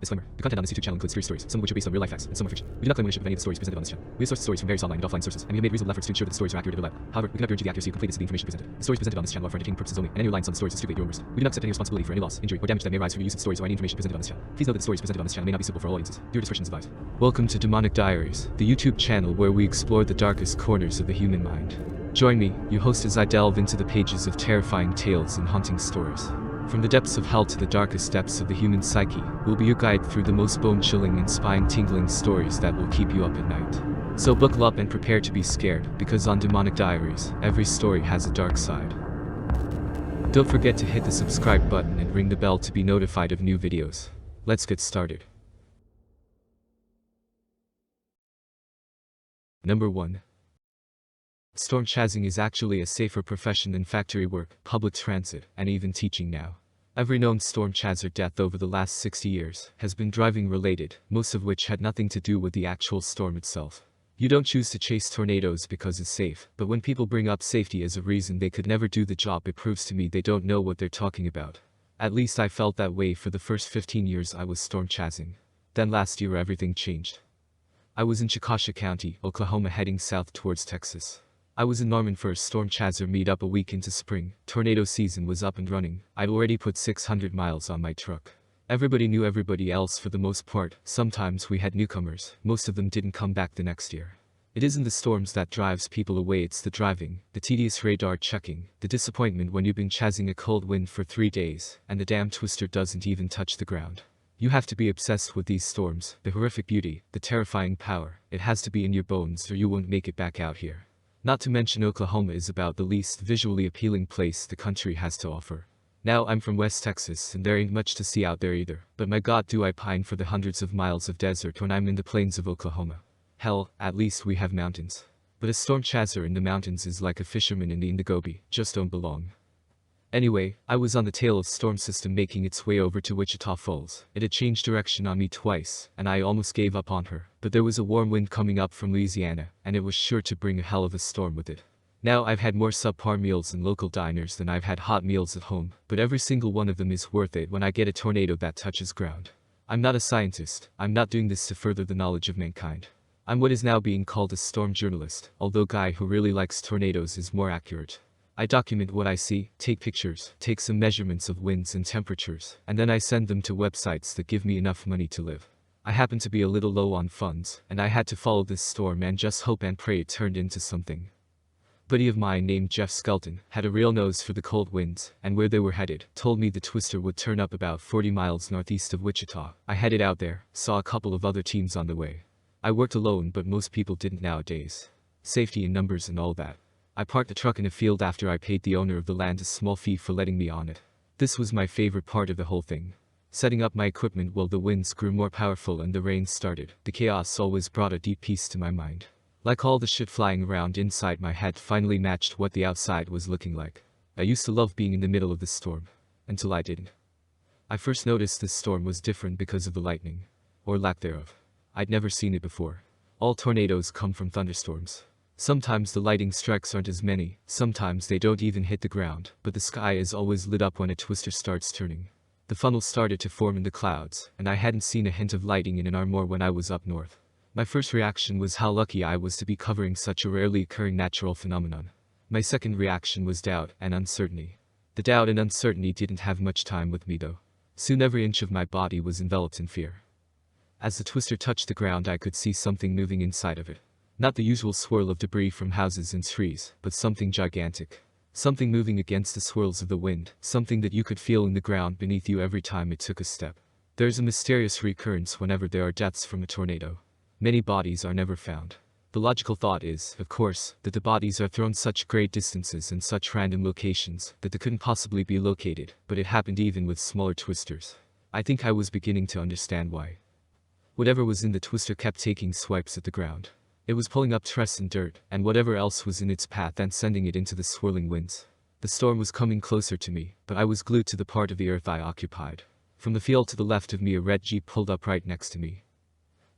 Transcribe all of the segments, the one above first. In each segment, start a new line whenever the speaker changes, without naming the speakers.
Disclaimer. The content on this YouTube channel includes scary stories, some of which are based on real life facts, and some are fiction. We do not claim ownership of any of the stories presented on this channel. We have sourced stories from various online and offline sources, and we have made reasonable efforts to ensure that the stories are accurate and reliable. However, we cannot guarantee the accuracy or completeness of the information presented. The stories presented on this channel are for entertainment purposes only, and any reliance on the stories is strictly at your own risk. We do not accept any responsibility for any loss, injury, or damage that may arise from your use of the stories or any information presented on this channel. Please note that the stories presented on this channel may not be suitable for all audiences. Viewer discretion is advised. Welcome to Demonic Diaries, the YouTube channel where we explore the darkest corners of the human mind. Join me, your host, as I delve into the pages of terrifying tales and haunting stories. From the depths of hell to the darkest depths of the human psyche, we'll be your guide through the most bone-chilling and spine-tingling stories that will keep you up at night. So buckle up and prepare to be scared, because on Demonic Diaries, every story has a dark side. Don't forget to hit the subscribe button and ring the bell to be notified of new videos. Let's get started. Number 1. Storm chasing is actually a safer profession than factory work, public transit, and even teaching now. Every known storm chaser death over the last 60 years has been driving related, most of which had nothing to do with the actual storm itself. You don't choose to chase tornadoes because it's safe, but when people bring up safety as a reason they could never do the job, it proves to me they don't know what they're talking about. At least I felt that way for the first 15 years I was storm chasing. Then last year everything changed. I was in Chickasha County, Oklahoma, heading south towards Texas. I was in Norman for a storm chaser meetup a week into spring. Tornado season was up and running. I'd already put 600 miles on my truck. Everybody knew everybody else for the most part. Sometimes we had newcomers. Most of them didn't come back the next year. It isn't the storms that drives people away, it's the driving, the tedious radar checking, the disappointment when you've been chasing a cold wind for 3 days, and the damn twister doesn't even touch the ground. You have to be obsessed with these storms, the horrific beauty, the terrifying power. It has to be in your bones or you won't make it back out here. Not to mention Oklahoma is about the least visually appealing place the country has to offer. Now I'm from West Texas and there ain't much to see out there either, but my god do I pine for the hundreds of miles of desert when I'm in the plains of Oklahoma. Hell, at least we have mountains. But a storm chaser in the mountains is like a fisherman in the Indigobi, just don't belong. Anyway, I was on the tail of storm system making its way over to Wichita Falls. It had changed direction on me twice, and I almost gave up on her. But there was a warm wind coming up from Louisiana, and it was sure to bring a hell of a storm with it. Now I've had more subpar meals in local diners than I've had hot meals at home, but every single one of them is worth it when I get a tornado that touches ground. I'm not a scientist. I'm not doing this to further the knowledge of mankind. I'm what is now being called a storm journalist, although guy who really likes tornadoes is more accurate. I document what I see, take pictures, take some measurements of winds and temperatures, and then I send them to websites that give me enough money to live. I happen to be a little low on funds, and I had to follow this storm and just hope and pray it turned into something. A buddy of mine named Jeff Skelton had a real nose for the cold winds, and where they were headed, told me the twister would turn up about 40 miles northeast of Wichita. I headed out there, saw a couple of other teams on the way. I worked alone, but most people didn't nowadays. Safety in numbers and all that. I parked the truck in a field after I paid the owner of the land a small fee for letting me on it. This was my favorite part of the whole thing. Setting up my equipment while the winds grew more powerful and the rain started. The chaos always brought a deep peace to my mind. Like all the shit flying around inside my head finally matched what the outside was looking like. I used to love being in the middle of the storm. Until I didn't. I first noticed this storm was different because of the lightning. Or lack thereof. I'd never seen it before. All tornadoes come from thunderstorms. Sometimes the lightning strikes aren't as many, sometimes they don't even hit the ground, but the sky is always lit up when a twister starts turning. The funnel started to form in the clouds, and I hadn't seen a hint of lightning in an hour more when I was up north. My first reaction was how lucky I was to be covering such a rarely occurring natural phenomenon. My second reaction was doubt and uncertainty. The doubt and uncertainty didn't have much time with me though. Soon every inch of my body was enveloped in fear. As the twister touched the ground, I could see something moving inside of it. Not the usual swirl of debris from houses and trees, but something gigantic. Something moving against the swirls of the wind, something that you could feel in the ground beneath you every time it took a step. There's a mysterious recurrence whenever there are deaths from a tornado. Many bodies are never found. The logical thought is, of course, that the bodies are thrown such great distances and such random locations that they couldn't possibly be located, but it happened even with smaller twisters. I think I was beginning to understand why. Whatever was in the twister kept taking swipes at the ground. It was pulling up trash and dirt, and whatever else was in its path and sending it into the swirling winds. The storm was coming closer to me, but I was glued to the part of the earth I occupied. From the field to the left of me a red Jeep pulled up right next to me.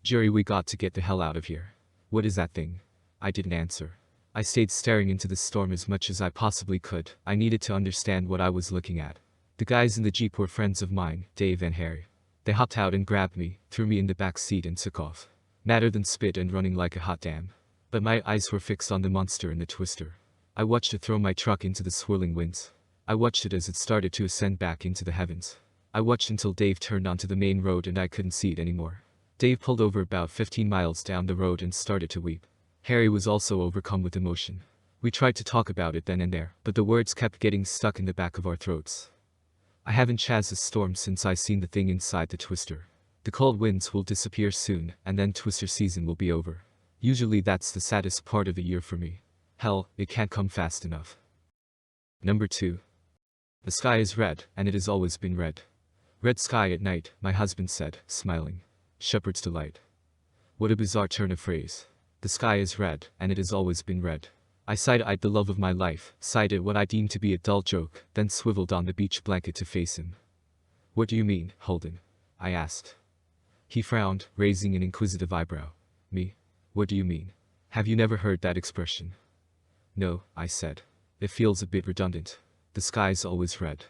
"Jerry, we got to get the hell out of here." "What is that thing?" I didn't answer. I stayed staring into the storm as much as I possibly could. I needed to understand what I was looking at. The guys in the Jeep were friends of mine, Dave and Harry. They hopped out and grabbed me, threw me in the back seat and took off. Madder than spit and running like a hot dam. But my eyes were fixed on the monster in the twister. I watched it throw my truck into the swirling winds. I watched it as it started to ascend back into the heavens. I watched until Dave turned onto the main road and I couldn't see it anymore. Dave pulled over about 15 miles down the road and started to weep. Harry was also overcome with emotion. We tried to talk about it then and there, but the words kept getting stuck in the back of our throats. I haven't chased a storm since I seen the thing inside the twister. The cold winds will disappear soon, and then twister season will be over. Usually that's the saddest part of the year for me. Hell, it can't come fast enough. Number 2. The sky is red, and it has always been red. Red sky at night, my husband said, smiling. Shepherd's delight. What a bizarre turn of phrase. The sky is red, and it has always been red. I side-eyed the love of my life, sighed at what I deemed to be a dull joke, then swiveled on the beach blanket to face him. What do you mean, Holden? I asked. He frowned, raising an inquisitive eyebrow. Me? What do you mean? Have you never heard that expression? No, I said. It feels a bit redundant. The sky's always red.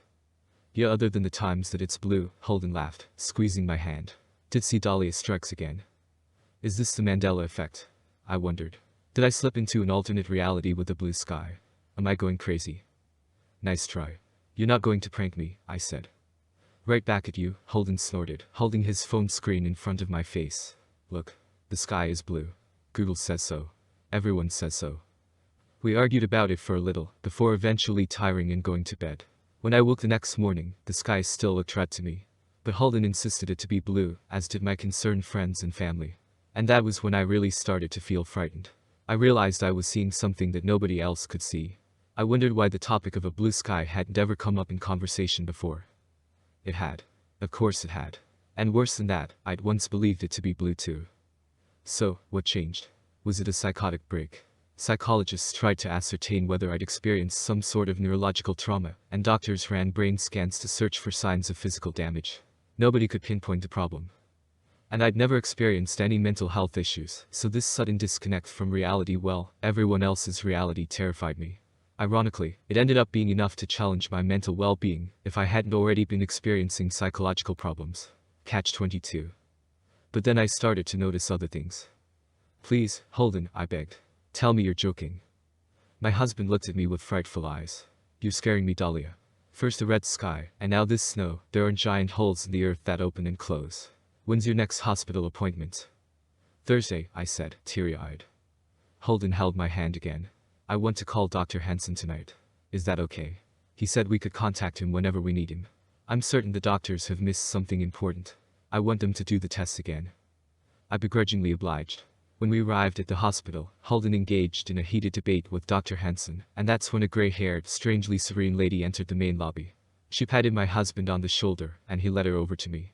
Yeah, other than the times that it's blue, Holden laughed, squeezing my hand. Did see Dahlia strikes again. Is this the Mandela effect? I wondered. Did I slip into an alternate reality with a blue sky? Am I going crazy? Nice try. You're not going to prank me, I said. Right back at you, Holden snorted, holding his phone screen in front of my face. Look, the sky is blue. Google says so. Everyone says so. We argued about it for a little, before eventually tiring and going to bed. When I woke the next morning, the sky still looked red to me. But Holden insisted it to be blue, as did my concerned friends and family. And that was when I really started to feel frightened. I realized I was seeing something that nobody else could see. I wondered why the topic of a blue sky hadn't ever come up in conversation before. It had. Of course it had. And worse than that, I'd once believed it to be blue too. So, what changed? Was it a psychotic break? Psychologists tried to ascertain whether I'd experienced some sort of neurological trauma, and doctors ran brain scans to search for signs of physical damage. Nobody could pinpoint the problem. And I'd never experienced any mental health issues, so this sudden disconnect from reality, well, everyone else's reality terrified me. Ironically, it ended up being enough to challenge my mental well-being, if I hadn't already been experiencing psychological problems. Catch-22. But then I started to notice other things. Please, Holden, I begged. Tell me you're joking. My husband looked at me with frightful eyes. You're scaring me, Dahlia. First the red sky, and now this snow. There are giant holes in the earth that open and close. When's your next hospital appointment? Thursday, I said, teary-eyed. Holden held my hand again. I want to call Dr. Hansen tonight. Is that okay? He said we could contact him whenever we need him. I'm certain the doctors have missed something important. I want them to do the tests again. I begrudgingly obliged. When we arrived at the hospital, Holden engaged in a heated debate with Dr. Hansen, and that's when a gray-haired, strangely serene lady entered the main lobby. She patted my husband on the shoulder, and he led her over to me.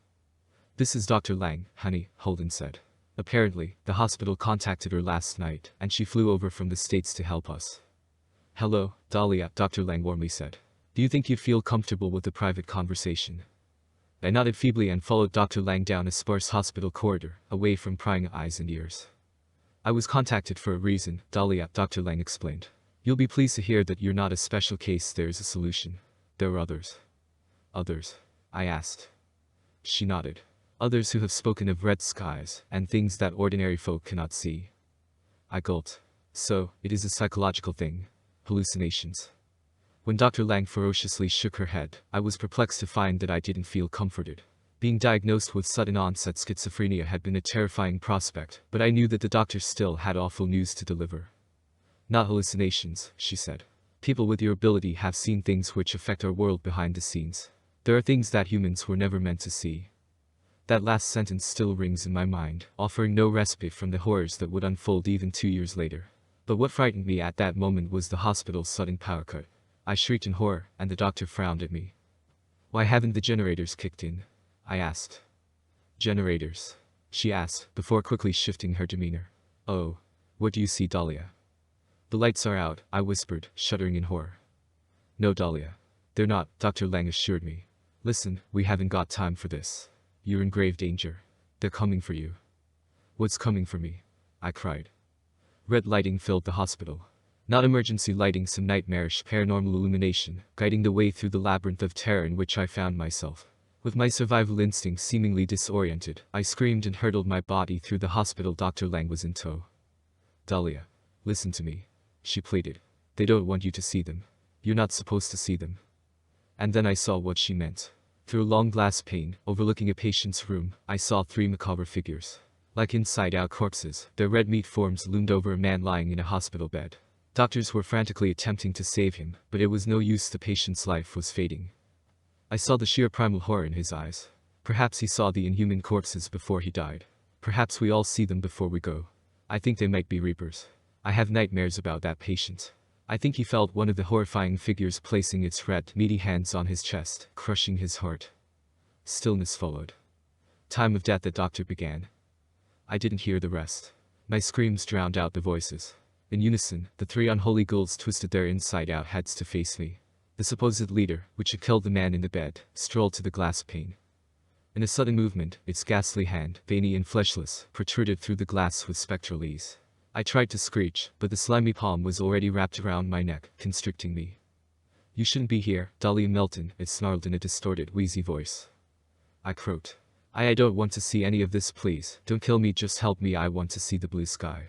This is Dr. Lang, honey, Holden said. Apparently, the hospital contacted her last night, and she flew over from the States to help us. Hello, Dahlia, Dr. Lang warmly said. Do you think you'd feel comfortable with a private conversation? I nodded feebly and followed Dr. Lang down a sparse hospital corridor, away from prying eyes and ears. I was contacted for a reason, Dahlia, Dr. Lang explained. You'll be pleased to hear that you're not a special case. There's a solution. There are others. Others? I asked. She nodded. Others who have spoken of red skies, and things that ordinary folk cannot see. I gulped. So, it is a psychological thing. Hallucinations. When Dr. Lang ferociously shook her head, I was perplexed to find that I didn't feel comforted. Being diagnosed with sudden onset schizophrenia had been a terrifying prospect, but I knew that the doctor still had awful news to deliver. Not hallucinations, she said. People with your ability have seen things which affect our world behind the scenes. There are things that humans were never meant to see. That last sentence still rings in my mind, offering no respite from the horrors that would unfold even 2 years later. But what frightened me at that moment was the hospital's sudden power cut. I shrieked in horror, and the doctor frowned at me. Why haven't the generators kicked in? I asked. Generators? She asked, before quickly shifting her demeanor. Oh. What do you see, Dahlia? The lights are out, I whispered, shuddering in horror. No, Dahlia. They're not, Dr. Lang assured me. Listen, we haven't got time for this. You're in grave danger. They're coming for you. What's coming for me? I cried. Red lighting filled the hospital. Not emergency lighting, some nightmarish paranormal illumination, guiding the way through the labyrinth of terror in which I found myself. With my survival instinct seemingly disoriented, I screamed and hurtled my body through the hospital. Dr. Lang was in tow. "Dahlia, listen to me," she pleaded. "They don't want you to see them. You're not supposed to see them." And then I saw what she meant. Through a long glass pane, overlooking a patient's room, I saw 3 macabre figures. Like inside-out corpses, their red meat forms loomed over a man lying in a hospital bed. Doctors were frantically attempting to save him, but it was no use. The patient's life was fading. I saw the sheer primal horror in his eyes. Perhaps he saw the inhuman corpses before he died. Perhaps we all see them before we go. I think they might be reapers. I have nightmares about that patient. I think he felt one of the horrifying figures placing its red, meaty hands on his chest, crushing his heart. Stillness followed. Time of death. The doctor began. I didn't hear the rest. My screams drowned out the voices. In unison, the 3 unholy ghouls twisted their inside-out heads to face me. The supposed leader, which had killed the man in the bed, strolled to the glass pane. In a sudden movement, its ghastly hand, veiny and fleshless, protruded through the glass with spectral ease. I tried to screech, but the slimy palm was already wrapped around my neck, constricting me. "You shouldn't be here, Dahlia Milton," it snarled in a distorted, wheezy voice. I croaked. I don't want to see any of this, please. Don't kill me, just help me. I want to see the blue sky."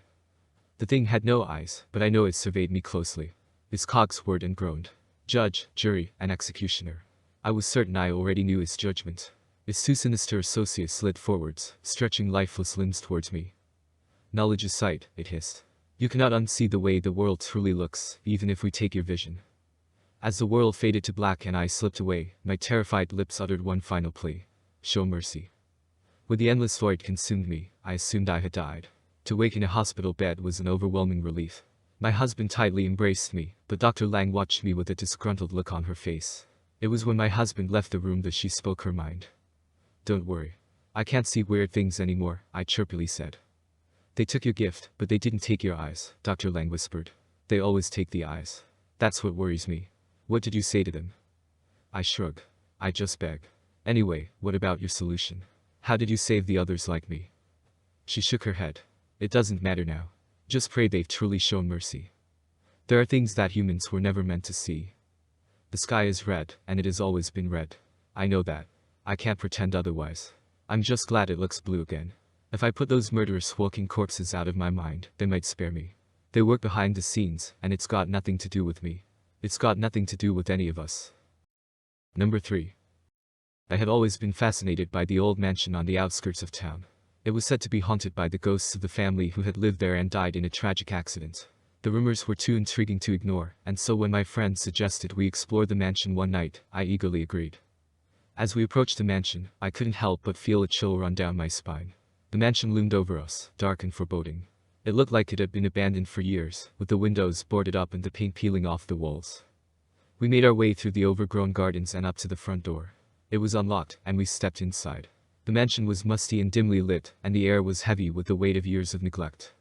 The thing had no eyes, but I know it surveyed me closely. Its cogs whirred and groaned. Judge, jury, and executioner. I was certain I already knew its judgment. Its 2 sinister associates slid forwards, stretching lifeless limbs towards me. "Knowledge is sight," it hissed. "You cannot unsee the way the world truly looks, even if we take your vision." As the world faded to black and I slipped away, my terrified lips uttered one final plea. "Show mercy." When the endless void consumed me, I assumed I had died. To wake in a hospital bed was an overwhelming relief. My husband tightly embraced me, but Dr. Lang watched me with a disgruntled look on her face. It was when my husband left the room that she spoke her mind. "Don't worry. I can't see weird things anymore," I chirpily said. "They took your gift, but they didn't take your eyes," Dr. Lang whispered. "They always take the eyes. That's what worries me." "What did you say to them?" I shrugged. "I just beg. Anyway, what about your solution? How did you save the others like me?" She shook her head. "It doesn't matter now. Just pray they've truly shown mercy. There are things that humans were never meant to see. The sky is red, and it has always been red. I know that. I can't pretend otherwise. I'm just glad it looks blue again. If I put those murderous walking corpses out of my mind, they might spare me. They work behind the scenes, and it's got nothing to do with me. It's got nothing to do with any of us." Number 3. I had always been fascinated by the old mansion on the outskirts of town. It was said to be haunted by the ghosts of the family who had lived there and died in a tragic accident. The rumors were too intriguing to ignore, and so when my friends suggested we explore the mansion one night, I eagerly agreed. As we approached the mansion, I couldn't help but feel a chill run down my spine. The mansion loomed over us, dark and foreboding. It looked like it had been abandoned for years, with the windows boarded up and the paint peeling off the walls. We made our way through the overgrown gardens and up to the front door. It was unlocked, and we stepped inside. The mansion was musty and dimly lit, and the air was heavy with the weight of years of neglect.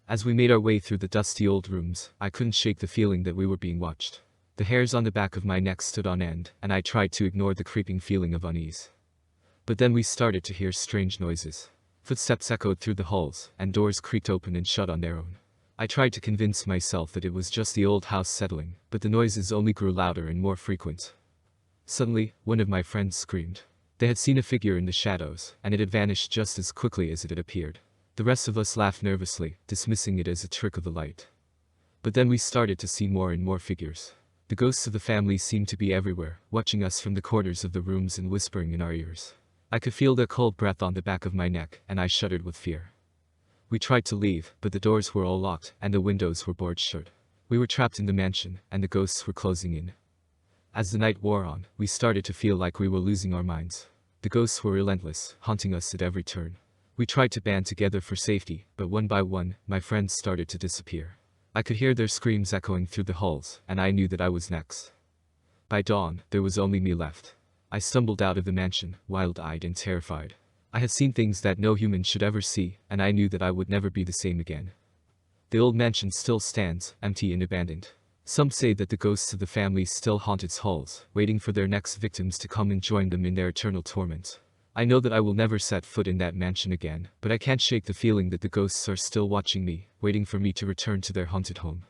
As we made our way through the dusty old rooms, I couldn't shake the feeling that we were being watched. The hairs on the back of my neck stood on end, and I tried to ignore the creeping feeling of unease. But then we started to hear strange noises. Footsteps echoed through the halls, and doors creaked open and shut on their own. I tried to convince myself that it was just the old house settling, but the noises only grew louder and more frequent. Suddenly, one of my friends screamed. They had seen a figure in the shadows, and it had vanished just as quickly as it had appeared. The rest of us laughed nervously, dismissing it as a trick of the light. But then we started to see more and more figures. The ghosts of the family seemed to be everywhere, watching us from the corners of the rooms and whispering in our ears. I could feel their cold breath on the back of my neck, and I shuddered with fear. We tried to leave, but the doors were all locked, and the windows were boarded shut. We were trapped in the mansion, and the ghosts were closing in. As the night wore on, we started to feel like we were losing our minds. The ghosts were relentless, haunting us at every turn. We tried to band together for safety, but one by one, my friends started to disappear. I could hear their screams echoing through the halls, and I knew that I was next. By dawn, there was only me left. I stumbled out of the mansion, wild-eyed and terrified. I had seen things that no human should ever see, and I knew that I would never be the same again. The old mansion still stands, empty and abandoned. Some say that the ghosts of the family still haunt its halls, waiting for their next victims to come and join them in their eternal torment. I know that I will never set foot in that mansion again, but I can't shake the feeling that the ghosts are still watching me, waiting for me to return to their haunted home.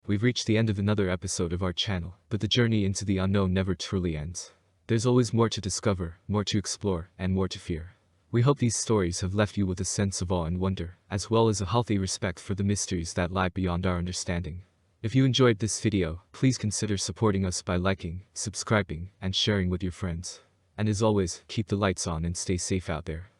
We've reached the end of another episode of our channel, but the journey into the unknown never truly ends. There's always more to discover, more to explore, and more to fear. We hope these stories have left you with a sense of awe and wonder, as well as a healthy respect for the mysteries that lie beyond our understanding. If you enjoyed this video, please consider supporting us by liking, subscribing, and sharing with your friends. And as always, keep the lights on and stay safe out there.